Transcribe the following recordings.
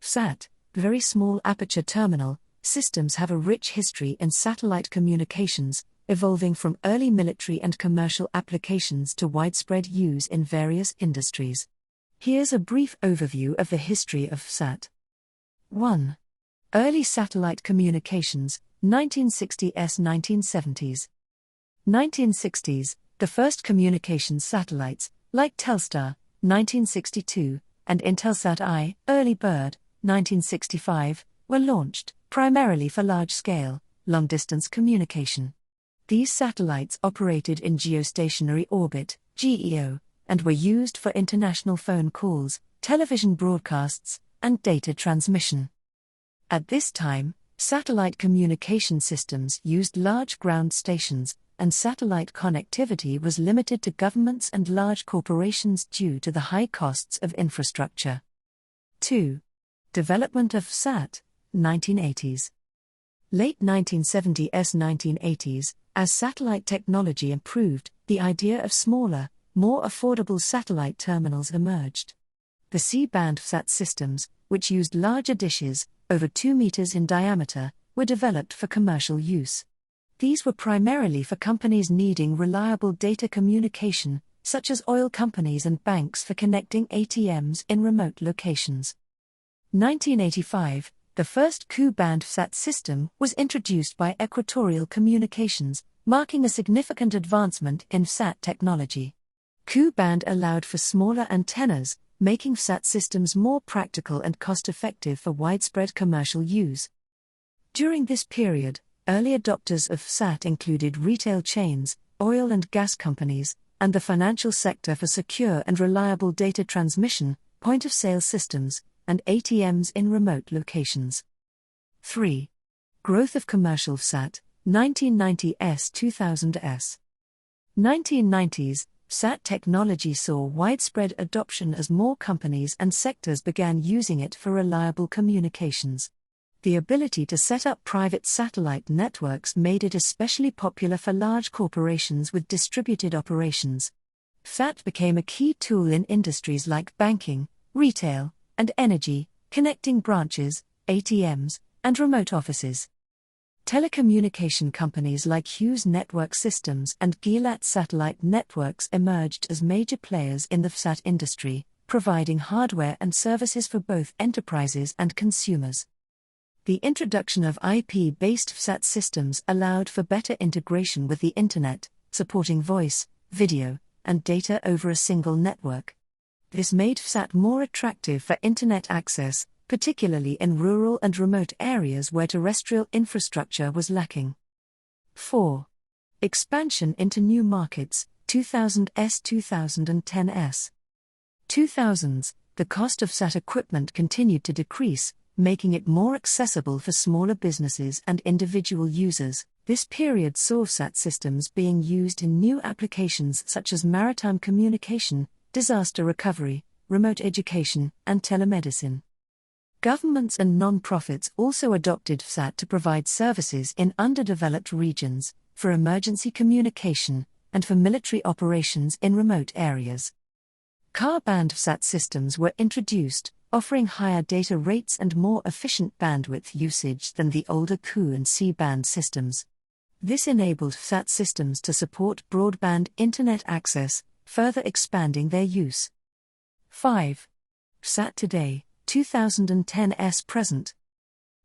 VSAT, Very Small Aperture Terminal, systems have a rich history in satellite communications, evolving from early military and commercial applications to widespread use in various industries. Here's a brief overview of the history of VSAT. 1. Early satellite communications, 1960s–1970s. 1960s, the first communications satellites, like Telstar, 1962, and Intelsat I, Early Bird, 1965, were launched, primarily for large-scale, long-distance communication. These satellites operated in geostationary orbit, GEO, and were used for international phone calls, television broadcasts, and data transmission. At this time, satellite communication systems used large ground stations, and satellite connectivity was limited to governments and large corporations due to the high costs of infrastructure. 2. Development of VSAT, 1980s. Late 1970s–1980s, as satellite technology improved, the idea of smaller, more affordable satellite terminals emerged. The C-band VSAT systems, which used larger dishes, over 2 meters in diameter, were developed for commercial use. These were primarily for companies needing reliable data communication, such as oil companies and banks for connecting ATMs in remote locations. 1985, the first Ku-band VSAT system was introduced by Equatorial Communications, marking a significant advancement in VSAT technology. Ku-band allowed for smaller antennas, making VSAT systems more practical and cost-effective for widespread commercial use. During this period, early adopters of VSAT included retail chains, oil and gas companies, and the financial sector for secure and reliable data transmission, point-of-sale systems, and ATMs in remote locations. 3. Growth of commercial VSAT, 1990s–2000s. 1990s, VSAT technology saw widespread adoption as more companies and sectors began using it for reliable communications. The ability to set up private satellite networks made it especially popular for large corporations with distributed operations. VSAT became a key tool in industries like banking, retail, and energy, connecting branches, ATMs, and remote offices. Telecommunication companies like Hughes Network Systems and Gilat Satellite Networks emerged as major players in the VSAT industry, providing hardware and services for both enterprises and consumers. The introduction of IP-based VSAT systems allowed for better integration with the Internet, supporting voice, video, and data over a single network. This made VSAT more attractive for Internet access, particularly in rural and remote areas where terrestrial infrastructure was lacking. 4. Expansion into new markets, 2000s–2010s. 2000s, the cost of VSAT equipment continued to decrease, making it more accessible for smaller businesses and individual users. This period saw VSAT systems being used in new applications such as maritime communication, disaster recovery, remote education, and telemedicine. Governments and non-profits also adopted VSAT to provide services in underdeveloped regions, for emergency communication, and for military operations in remote areas. Ka-band VSAT systems were introduced, offering higher data rates and more efficient bandwidth usage than the older Ku and C-band systems. This enabled VSAT systems to support broadband Internet access, further expanding their use. 5. VSAT today, 2010s present.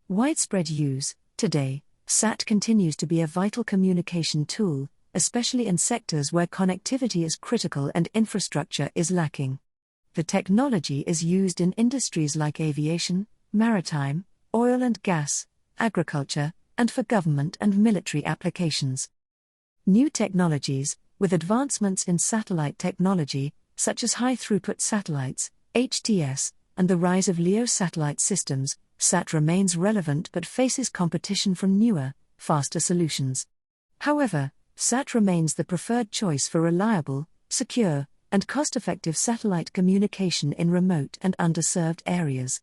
Widespread use. Today, VSAT continues to be a vital communication tool, especially in sectors where connectivity is critical and infrastructure is lacking. The technology is used in industries like aviation, maritime, oil and gas, agriculture, and for government and military applications. New technologies, with advancements in satellite technology, such as high-throughput satellites, HTS, and the rise of LEO satellite systems, VSAT remains relevant but faces competition from newer, faster solutions. However, VSAT remains the preferred choice for reliable, secure, and cost-effective satellite communication in remote and underserved areas.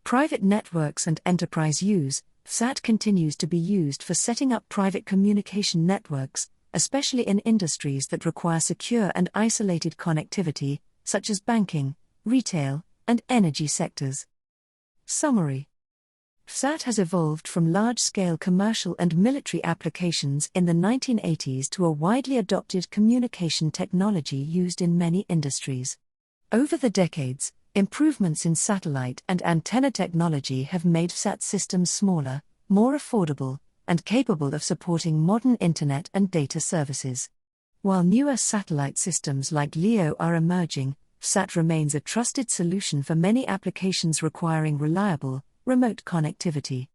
Private networks and enterprise use. VSAT continues to be used for setting up private communication networks, especially in industries that require secure and isolated connectivity, such as banking, retail, and energy sectors. Summary. VSAT has evolved from large-scale commercial and military applications in the 1980s to a widely adopted communication technology used in many industries. Over the decades, improvements in satellite and antenna technology have made VSAT systems smaller, more affordable, and capable of supporting modern internet and data services. While newer satellite systems like LEO are emerging, VSAT remains a trusted solution for many applications requiring reliable, remote connectivity.